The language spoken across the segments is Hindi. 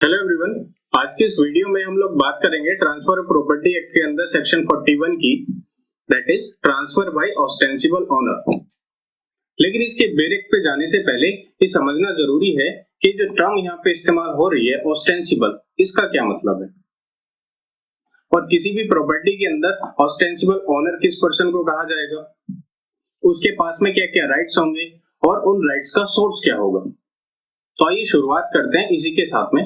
Hello everyone. आज के इस वीडियो में हम लोग बात करेंगे ट्रांसफर ऑफ प्रॉपर्टी एक्ट के अंदर सेक्शन 41 की, that is transfer by ostensible owner. लेकिन इसके बेरिक पे जाने से पहले ये समझना जरूरी है कि जो टर्म यहाँ पे इस्तेमाल हो रही है ऑस्टेंसिबल, इसका क्या मतलब है और किसी भी प्रॉपर्टी के अंदर ऑस्टेंसिबल ओनर किस पर्सन को कहा जाएगा, उसके पास में क्या क्या राइट्स होंगे और उन राइट्स का सोर्स क्या होगा। तो आइए शुरुआत करते हैं इसी के साथ में।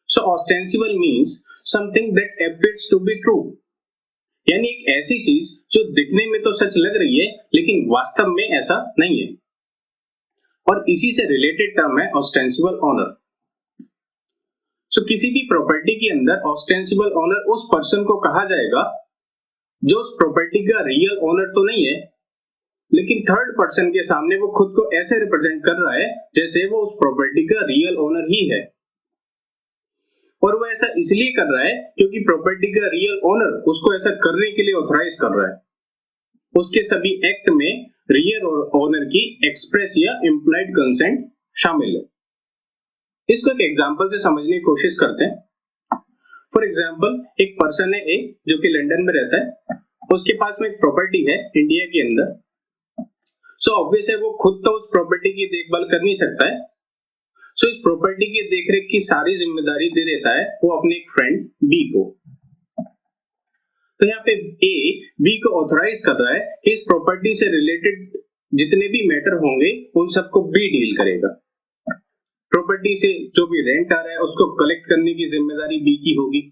So ostensible means something that appears to be true, यानी एक ऐसी चीज जो दिखने में तो सच लग रही है लेकिन वास्तव में ऐसा नहीं है, और इसी से रिलेटेड टर्म है ऑस्टेंसिबल ओनर। किसी भी प्रॉपर्टी के अंदर ऑस्टेंसिबल ओनर उस पर्सन को कहा जाएगा जो उस प्रॉपर्टी का रियल ओनर तो नहीं है, लेकिन थर्ड पर्सन के सामने वो खुद को ऐसे रिप्रेजेंट कर रहा है जैसे वो उस प्रॉपर्टी का रियल ओनर ही है। और वो ऐसा इसलिए कर रहा है क्योंकि प्रॉपर्टी का रियल ओनर उसको ऐसा करने के लिए ऑथराइज कर रहा है। उसके सभी एक्ट में रियल ओनर की एक्सप्रेस या इम्प्लाइड कंसेंट शामिल है। इसको एक एग्जांपल से समझने की कोशिश करते हैं। फॉर एग्जांपल, एक पर्सन है ए जो कि लंदन में रहता है, उसके पास में एक प्रॉपर्टी है इंडिया के अंदर। ऑब्वियस है वो खुद तो उस प्रॉपर्टी की देखभाल कर नहीं सकता है, इस प्रॉपर्टी की देखरेख की सारी जिम्मेदारी दे देता है वो अपने एक फ्रेंड बी को। तो यहाँ पे ए बी को ऑथराइज कर रहा है कि इस प्रॉपर्टी से रिलेटेड जितने भी मैटर होंगे उन सबको बी डील करेगा। प्रॉपर्टी से जो भी रेंट आ रहा है उसको कलेक्ट करने की जिम्मेदारी बी की होगी।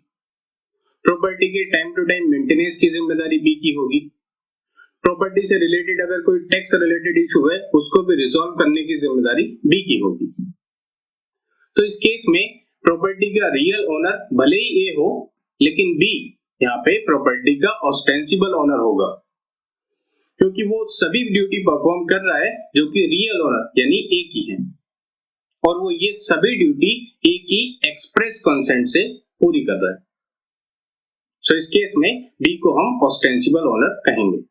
प्रॉपर्टी के टाइम टू टाइम मेंटेनेंस की जिम्मेदारी बी की होगी। प्रॉपर्टी से रिलेटेड अगर कोई टैक्स रिलेटेड इशू है उसको भी रिजॉल्व करने की जिम्मेदारी बी की होगी। तो इस केस में प्रॉपर्टी का रियल ओनर भले ही ए हो, लेकिन बी यहाँ पे प्रॉपर्टी का ऑस्टेंसिबल ओनर होगा, क्योंकि वो सभी ड्यूटी परफॉर्म कर रहा है जो कि रियल ओनर यानी ए की है, और वो ये सभी ड्यूटी ए की एक्सप्रेस कंसेंट से पूरी कर रहा है। इस केस में बी को हम ऑस्टेंसिबल ओनर कहेंगे।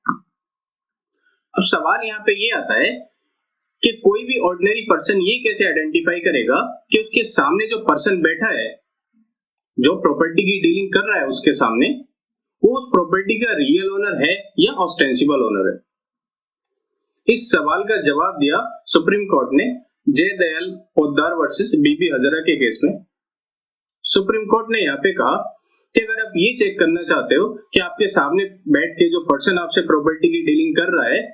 अब सवाल यहाँ पे ये आता है कि कोई भी ऑर्डिनरी पर्सन ये कैसे आइडेंटिफाई करेगा कि उसके सामने जो पर्सन बैठा है जो प्रॉपर्टी की डीलिंग कर रहा है उसके सामने, वो उस प्रॉपर्टी का रियल ओनर है या ऑस्टेंसिबल ओनर है। इस सवाल का जवाब दिया सुप्रीम कोर्ट ने जय दयाल पोद्दार वर्सेस बीबी हजरा के केस में। सुप्रीम कोर्ट ने यहाँ पे कहा कि अगर आप ये चेक करना चाहते हो कि आपके सामने बैठ के जो पर्सन आपसे प्रॉपर्टी की डीलिंग कर रहा है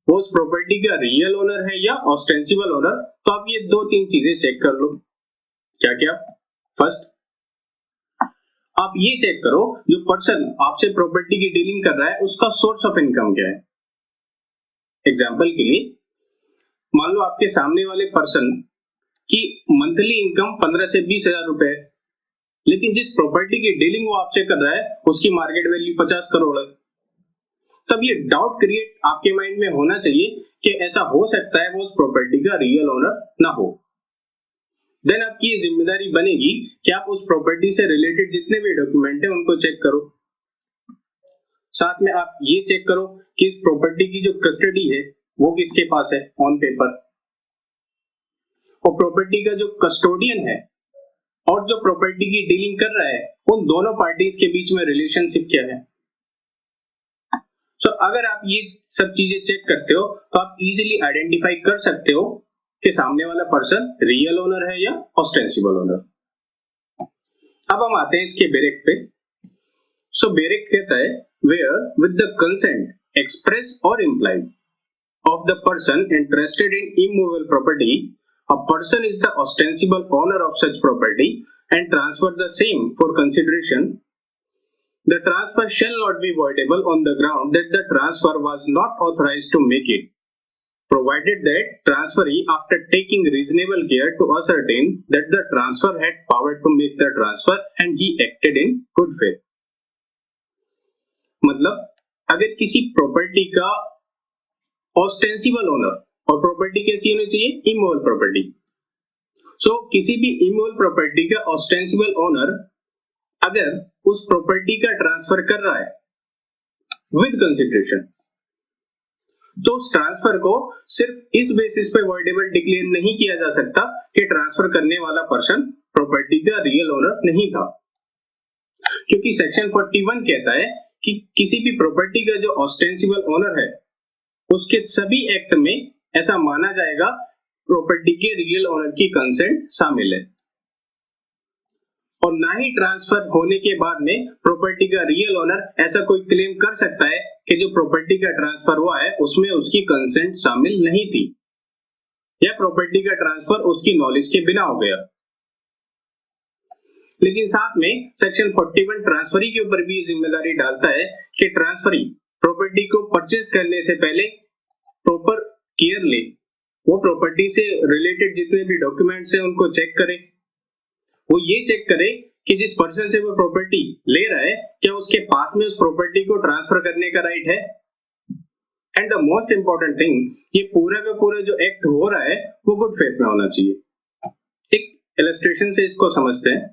वो उस प्रॉपर्टी का रियल ओनर है या ऑस्टेंसिबल ओनर, तो आप ये दो तीन चीजें चेक कर लो। क्या क्या? फर्स्ट, आप ये चेक करो जो पर्सन आपसे प्रॉपर्टी की डीलिंग कर रहा है उसका सोर्स ऑफ इनकम क्या है। एग्जांपल के लिए मान लो आपके सामने वाले पर्सन की मंथली इनकम 15 से 20,000 रुपए है, लेकिन जिस प्रॉपर्टी की डीलिंग वो आपसे कर रहा है उसकी मार्केट वैल्यू 50 करोड़ है। तब ये डाउट क्रिएट आपके माइंड में होना चाहिए कि ऐसा हो सकता है वो उस प्रॉपर्टी का रियल ओनर ना हो। देन आपकी ये जिम्मेदारी बनेगी कि आप उस प्रॉपर्टी से रिलेटेड जितने भी डॉक्यूमेंट है उनको चेक करो। साथ में आप ये चेक करो कि इस प्रॉपर्टी की जो कस्टडी है वो किसके पास है ऑन पेपर, और प्रॉपर्टी का जो कस्टोडियन है और जो प्रॉपर्टी की डीलिंग कर रहा है उन दोनों पार्टीज के बीच में रिलेशनशिप क्या है। अगर आप ये सब चीजें चेक करते हो तो आप इजीली आइडेंटिफाई कर सकते हो कि सामने वाला पर्सन रियल ओनर है या ऑस्टेंसिबल ओनर। अब हम आते हैं इसके बेरिक पे। बेरिक कहता है where with the consent express और implied of the person interested in immovable property, a person is the ostensible owner of such property and transfer the same for consideration, the transfer shall not be voidable on the ground that the transfer was not authorized to make it, provided that transferee, after taking reasonable care to ascertain that the transfer had power to make the transfer and he acted in good faith. मतलब अगर किसी प्रॉपर्टी का ऑस्टेंसिबल ओनर, और प्रॉपर्टी कैसी होनी चाहिए? Immovable property. किसी भी इमूवेबल प्रॉपर्टी का ऑस्टेंसिबल ओनर अगर उस प्रॉपर्टी का ट्रांसफर कर रहा है विद कंसिडरेशन, तो उस ट्रांसफर को सिर्फ इस बेसिस पे वॉइडेबल डिक्लेयर नहीं किया जा सकता कि ट्रांसफर करने वाला पर्सन प्रॉपर्टी का रियल ओनर नहीं था, क्योंकि सेक्शन 41 कहता है कि किसी भी प्रॉपर्टी का जो ऑस्टेंसिबल ओनर है उसके सभी एक्ट में ऐसा माना जाएगा प्रॉपर्टी के रियल ओनर की कंसेंट शामिल है, और ना ही ट्रांसफर होने के बाद में प्रॉपर्टी का रियल ओनर ऐसा कोई क्लेम कर सकता है कि जो प्रॉपर्टी का ट्रांसफर हुआ है उसमें उसकी कंसेंट शामिल नहीं थी या प्रॉपर्टी का ट्रांसफर उसकी नॉलेज के बिना हो गया। लेकिन साथ में सेक्शन 41 ट्रांसफरी के ऊपर भी जिम्मेदारी डालता है कि ट्रांसफरी प्रॉपर्टी को परचेज करने से पहले प्रॉपर केयर ले, वो प्रॉपर्टी से रिलेटेड जितने भी डॉक्यूमेंट्स हैं उनको चेक करे, वो ये चेक करे कि जिस पर्सन से वो प्रॉपर्टी ले रहा है क्या उसके पास में उस प्रॉपर्टी को ट्रांसफर करने का राइट है। And the most important thing, ये पूरा का पूरा जो एक्ट हो रहा है वो गुड फेथ में होना चाहिए। एक इलस्ट्रेशन से इसको समझते हैं।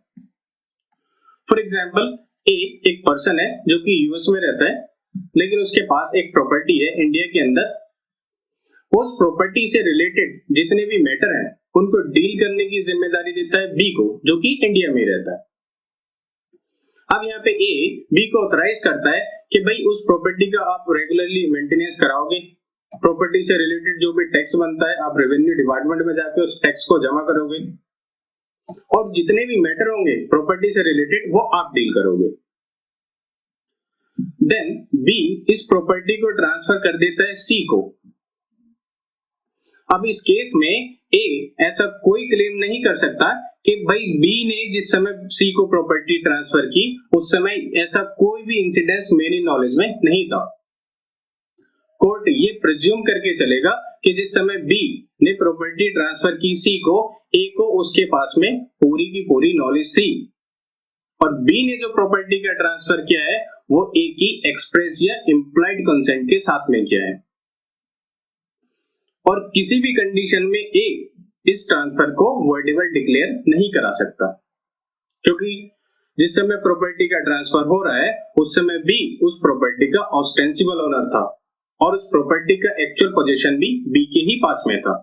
फॉर एग्जाम्पल, एक पर्सन है जो कि यूएस में रहता है, लेकिन उसके पास एक प्रॉपर्टी है इंडिया के अंदर। उस प्रॉपर्टी से रिलेटेड जितने भी मैटर हैं उनको डील करने की जिम्मेदारी देता है बी को, जो कि इंडिया में रहता है। अब यहाँ पे ए बी को ऑथराइज करता है कि भाई उस प्रॉपर्टी का आप रेगुलरली मेंटेनेंस कराओगे, प्रॉपर्टी से रिलेटेड जो भी टैक्स बनता है आप रेवेन्यू डिपार्टमेंट में जाके उस टैक्स को जमा करोगे, और जितने भी मैटर होंगे प्रॉपर्टी से रिलेटेड वो आप डील करोगे। देन बी इस प्रॉपर्टी को ट्रांसफर कर देता है सी को। अब इस केस में ए ऐसा कोई क्लेम नहीं कर सकता कि भाई बी ने जिस समय सी को प्रॉपर्टी ट्रांसफर की उस समय ऐसा कोई भी इंसिडेंस मेरी नॉलेज में नहीं था। कोर्ट ये प्रिज्यूम करके चलेगा कि जिस समय बी ने प्रॉपर्टी ट्रांसफर की सी को, ए को उसके पास में पूरी की पूरी नॉलेज थी, और बी ने जो प्रॉपर्टी का ट्रांसफर किया है वो ए की एक्सप्रेस या इम्प्लाइड कंसेंट के साथ में किया है, और किसी भी कंडीशन में ए इस ट्रांसफर को वॉइडेबल डिक्लेयर नहीं करा सकता, क्योंकि जिस समय प्रॉपर्टी का ट्रांसफर हो रहा है उस समय बी उस प्रॉपर्टी का ऑस्टेंसिबल ओनर था, और उस प्रॉपर्टी का एक्चुअल पोजीशन भी बी के ही पास में था,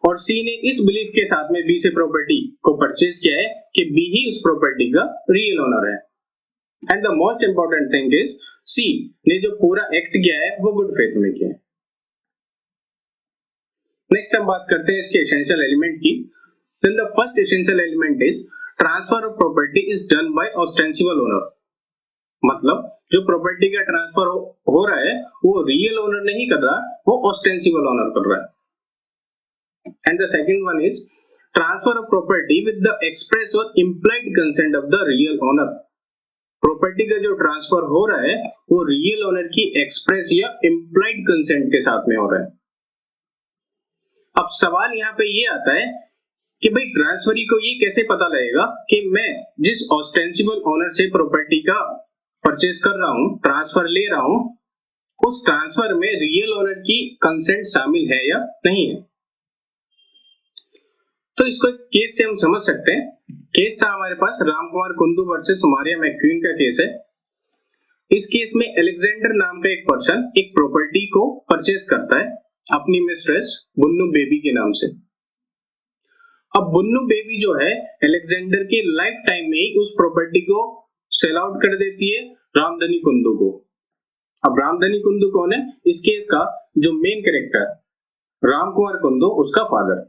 और सी ने इस बिलीफ के साथ में बी से प्रॉपर्टी को परचेज किया है कि बी ही उस प्रॉपर्टी का रियल ओनर है। And the most important thing is C ने जो पूरा एक्ट किया है वो गुड फेथ में किया है। नेक्स्ट हम बात करते हैं इसके एसेंशियल एलिमेंट की। Then the first essential element is transfer of property is done by ostensible owner. मतलब जो प्रॉपर्टी का ट्रांसफर हो रहा है वो रियल ओनर नहीं कर रहा, वो ऑस्टेंसिबल ओनर कर रहा है। And the second one is transfer of property with the express और implied consent of the real owner. Property का जो ट्रांसफर हो रहा है वो रियल ओनर की एक्सप्रेस या इम्प्लाइड कंसेंट के साथ में हो रहा है। अब सवाल यहाँ पे ये आता है कि भाई ट्रांसफरी को ये कैसे पता लगेगा कि मैं जिस ऑस्टेंसिबल ओनर से प्रॉपर्टी का परचेज कर रहा हूं, ट्रांसफर ले रहा हूं, उस ट्रांसफर में रियल ओनर की कंसेंट शामिल है या नहीं है। तो इसको केस से हम समझ सकते हैं। केस था हमारे पास रामकुमार कुंदू वर्सेस मारिया मैक्वीन का केस है। इस केस में अलेक्जेंडर नाम का एक पर्सन एक प्रॉपर्टी को परचेज करता है अपनी मिस्ट्रेस बुन्नू बेबी के नाम से। अब बुन्नू बेबी जो है अलेक्जेंडर के लाइफ टाइम में ही उस प्रॉपर्टी को सेल आउट कर देती है रामधनी कुंदू को। अब रामधनी कुंदू कौन है? इस केस का जो मेन कैरेक्टर रामकुमार कुंदू, उसका फादर।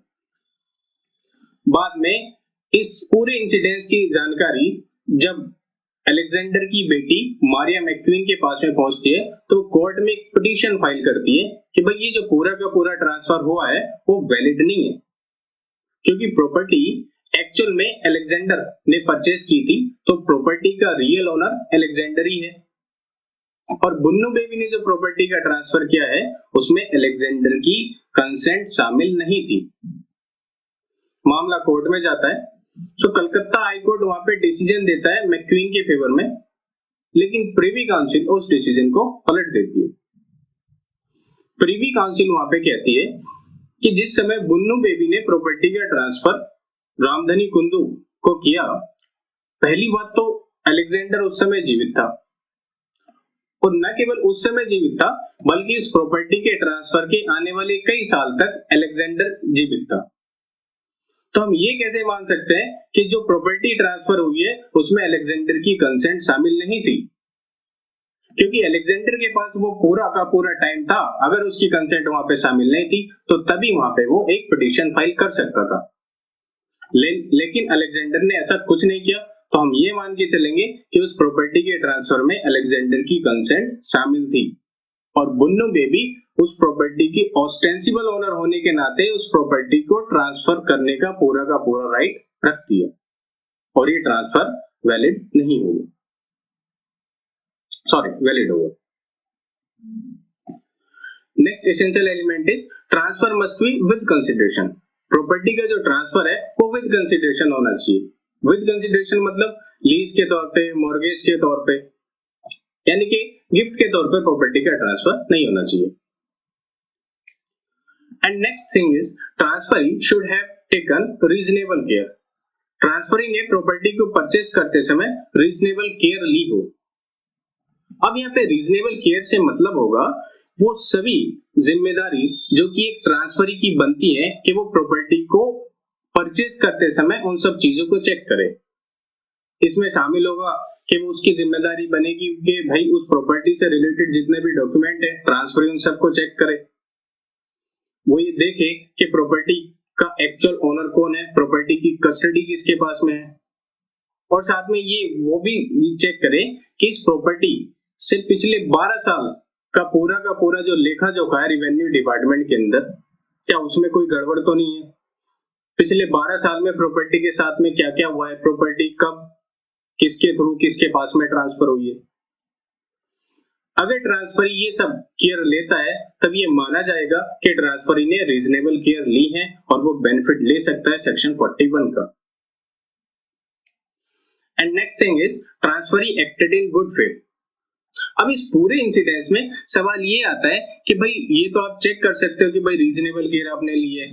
बाद में इस पूरे इंसिडेंस की जानकारी जब अलेक्जेंडर की बेटी मारिया मैक्वीन के पास में पहुंचती है तो कोर्ट में एक पिटीशन फाइल करती है कि भाई ये जो पूरा का पूरा ट्रांसफर हुआ है वो वैलिड नहीं है, क्योंकि प्रॉपर्टी एक्चुअल में अलेक्जेंडर ने परचेज की थी, तो प्रॉपर्टी का रियल ओनर अलेक्जेंडर ही है, और बुन्नू बेबी ने जो प्रॉपर्टी का ट्रांसफर किया है उसमें अलेक्जेंडर की कंसेंट शामिल नहीं थी। मामला कोर्ट में जाता है तो कलकत्ता हाई कोर्ट वहां पे डिसीजन देता है मैक्वीन के फेवर में, लेकिन प्रिवी काउंसिल उस डिसीजन को पलट देती है। प्रिवी काउंसिल वहां पे कहती है कि जिस समय बुन्नू बेबी ने प्रॉपर्टी का ट्रांसफर रामधनी कुंदू को किया, पहली बात तो अलेक्जेंडर उस समय जीवित था, और न केवल उस समय जीवित था बल्कि इस प्रॉपर्टी के ट्रांसफर के आने वाले कई साल तक अलेक्जेंडर जीवित था। तो हम ये कैसे मान सकते हैं कि जो प्रॉपर्टी ट्रांसफर हुई है उसमें अलेक्जेंडर की कंसेंट शामिल नहीं थी, क्योंकि अलेक्जेंडर के पास वो पूरा का पूरा टाइम था। अगर उसकी कंसेंट वहां पे शामिल नहीं थी तो तभी वहां पे वो एक पिटीशन फाइल कर सकता था। लेकिन अलेक्जेंडर ने ऐसा कुछ नहीं किया, तो हम ये मान के चलेंगे कि उस प्रॉपर्टी के ट्रांसफर में अलेक्जेंडर की कंसेंट शामिल थी और बुन्नू बेबी उस प्रॉपर्टी की ऑस्टेंसिबल ओनर होने के नाते उस प्रॉपर्टी को ट्रांसफर करने का पूरा राइट रखती है और ये ट्रांसफर वैलिड नहीं होगा, सॉरी वैलिड होगा। Next essential element is transfer must be with consideration. Property का जो ट्रांसफर है वो विद कंसिडरेशन होना चाहिए। विद कंसिडरेशन मतलब लीज के तौर पे, मॉर्गेज के तौर पे, यानी कि गिफ्ट के तौर पे प्रॉपर्टी का ट्रांसफर नहीं होना चाहिए। And next thing is transferee should have taken reasonable care. Transferee ने प्रॉपर्टी को परचेस करते समय रीजनेबल केयर ली हो। अब यहाँ पे रीजनेबल केयर से मतलब होगा वो सभी जिम्मेदारी जो कि एक ट्रांसफरी की बनती है कि वो प्रॉपर्टी को परचेस करते समय उन सब चीजों को चेक करे। इसमें शामिल होगा कि वो उसकी जिम्मेदारी बनेगी कि भाई उस प्रॉपर्टी से रिलेटेड जितने भी डॉक्यूमेंट है ट्रांसफरी उन सबको चेक करे। वो ये देखे कि प्रॉपर्टी का एक्चुअल ओनर कौन है, प्रॉपर्टी की कस्टडी किसके पास में है, और साथ में ये वो भी चेक करे कि इस प्रॉपर्टी से पिछले 12 साल का पूरा जो लेखा जोखा है रेवेन्यू डिपार्टमेंट के अंदर, क्या उसमें कोई गड़बड़ तो नहीं है। पिछले 12 साल में प्रॉपर्टी के साथ में क्या क्या हुआ है, प्रॉपर्टी कब किसके थ्रू किसके पास में ट्रांसफर हुई है। अगर ट्रांसफरी ये सब केयर लेता है तब ये माना जाएगा कि ट्रांसफरी ने रीजनेबल केयर ली है और वो बेनिफिट ले सकता है सेक्शन 41 का। And next thing is transferee acted in good faith. अब इस पूरे इंसिडेंस में सवाल ये आता है कि भाई ये तो आप चेक कर सकते हो कि भाई रीजनेबल केयर आपने ली है,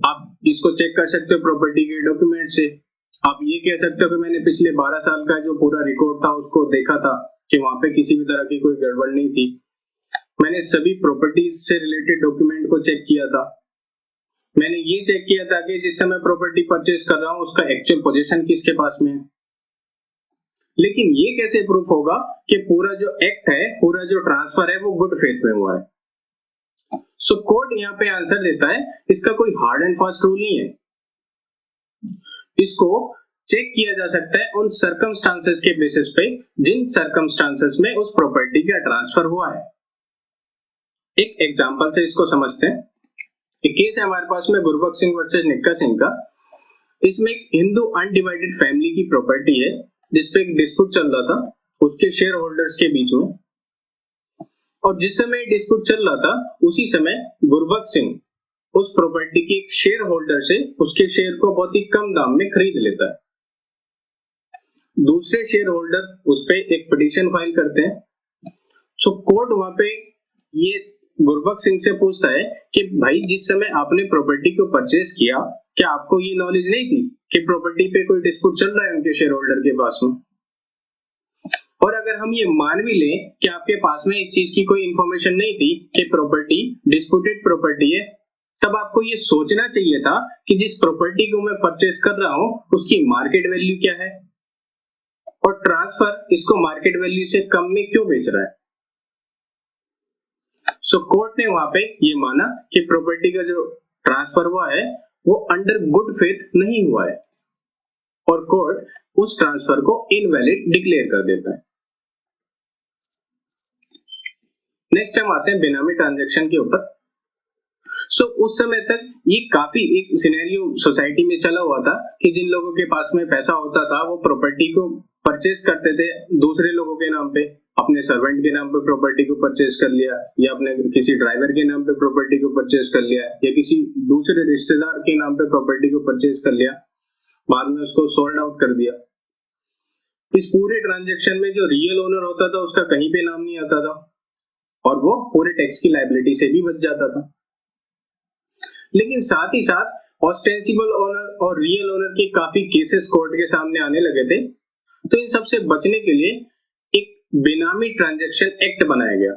आप इसको चेक कर सकते हो प्रॉपर्टी के डॉक्यूमेंट से। आप ये कह सकते हो कि मैंने पिछले 12 साल का जो पूरा रिकॉर्ड था उसको देखा था कि वहां पे किसी भी तरह की कोई गड़बड़ नहीं थी। मैंने सभी प्रॉपर्टीज से रिलेटेड डॉक्यूमेंट को चेक किया था। मैंने ये चेक किया था कि जिस समय प्रॉपर्टी परचेज कर रहा हूं उसका एक्चुअल पोजीशन किसके पास में है। लेकिन ये कैसे प्रूफ होगा कि पूरा जो एक्ट है, पूरा जो ट्रांसफर है वो गुड फेथ में हुआ है। सो कोर्ट यहाँ पे आंसर देता है, इसका कोई हार्ड एंड फास्ट रूल नहीं है। इसको चेक किया जा सकता है उन सर्कमस्टांसेस के बेसिस पे जिन सर्कमस्टांसेस में उस प्रॉपर्टी का ट्रांसफर हुआ है। एक एग्जांपल से इसको समझते हैं। एक केस है हमारे पास में गुरबख्श सिंह वर्सेस निक्का सिंह का। इसमें एक हिंदू अनडिवाइडेड फैमिली की प्रॉपर्टी है जिसपे एक डिस्प्यूट चल रहा था उसके शेयर होल्डर्स के बीच में, और जिस समय डिस्प्यूट चल रहा था उसी समय गुरबख्श सिंह उस प्रॉपर्टी के एक शेयर होल्डर से उसके शेयर को बहुत ही कम दाम में खरीद लेता है। दूसरे शेयर होल्डर उस पे एक पिटीशन फाइल करते हैं। सो कोर्ट वहां पे ये गुरबख्श सिंह से पूछता है कि भाई जिस समय आपने प्रॉपर्टी को परचेज किया क्या आपको ये नॉलेज नहीं थी कि प्रॉपर्टी पे कोई डिस्प्यूट चल रहा है उनके शेयर होल्डर के पास में। और अगर हम ये मान भी लें कि आपके पास में इस चीज की कोई इंफॉर्मेशन नहीं थी कि प्रॉपर्टी डिस्प्यूटेड प्रॉपर्टी है, तब आपको ये सोचना चाहिए था कि जिस प्रॉपर्टी को मैं परचेज कर रहा हूं उसकी मार्केट वैल्यू क्या है और ट्रांसफर इसको मार्केट वैल्यू से कम में क्यों बेच रहा है। सो कोर्ट ने वहां पे ये माना कि प्रॉपर्टी का जो ट्रांसफर हुआ है वो अंडर गुड फेथ नहीं हुआ है और कोर्ट उस ट्रांसफर को इनवैलिड डिक्लेयर कर देता है। नेक्स्ट हम आते हैं बेनामी ट्रांजैक्शन के ऊपर। सो उस समय तक ये काफी एक सिनेरियो सोसाइटी में चला हुआ था कि जिन लोगों के पास में पैसा होता था वो प्रॉपर्टी को परचेज करते थे दूसरे लोगों के नाम पे, अपने सर्वेंट के नाम पे प्रॉपर्टी को परचेज कर लिया या अपने किसी ड्राइवर के नाम पे प्रॉपर्टी को परचेज कर लिया या किसी दूसरे रिश्तेदार के नाम पे प्रॉपर्टी को परचेज कर लिया, बाद में उसको सोल्ड आउट कर दिया। इस पूरे ट्रांजैक्शन में जो रियल ओनर होता था उसका कहीं पे नाम नहीं आता था और वो पूरे टैक्स की लायबिलिटी से भी बच जाता था। लेकिन साथ ही साथ ऑस्टेंसिबल ओनर और रियल ओनर के काफी केसेस कोर्ट के सामने आने लगे थे। तो इन सबसे बचने के लिए एक बेनामी ट्रांजैक्शन एक्ट बनाया गया।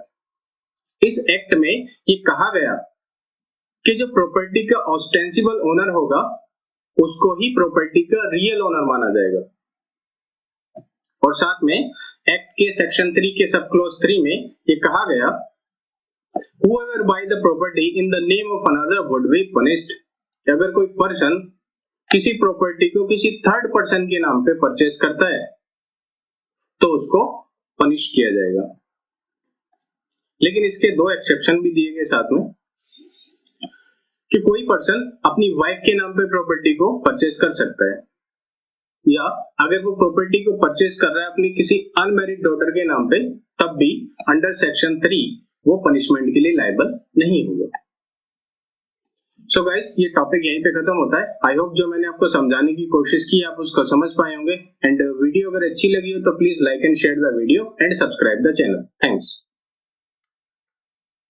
इस एक्ट में ये कहा गया कि जो प्रॉपर्टी का ऑस्टेंसिबल ओनर होगा उसको ही प्रॉपर्टी का रियल ओनर माना जाएगा। और साथ में एक्ट के सेक्शन 3 के सब क्लॉज 3 में ये कहा गया whoever buy the property in the name of another would be punished। अगर कोई पर्सन किसी प्रॉपर्टी को किसी थर्ड पर्सन के नाम पे परचेज करता है तो उसको पनिश किया जाएगा। लेकिन इसके दो एक्सेप्शन भी दिए गए साथ में कि कोई पर्सन अपनी वाइफ के नाम पे प्रॉपर्टी को परचेज कर सकता है, या अगर वो प्रॉपर्टी को परचेज कर रहा है अपनी किसी अनमैरिड डॉटर के नाम पे, तब भी अंडर सेक्शन 3 वो पनिशमेंट के लिए लायबल नहीं होगा। सो गाइस, ये टॉपिक यहीं पे खत्म होता है। आई होप जो मैंने आपको समझाने की कोशिश की आप उसको समझ पाए होंगे। एंड वीडियो अगर अच्छी लगी हो तो please like and share the video and subscribe the channel. Thanks.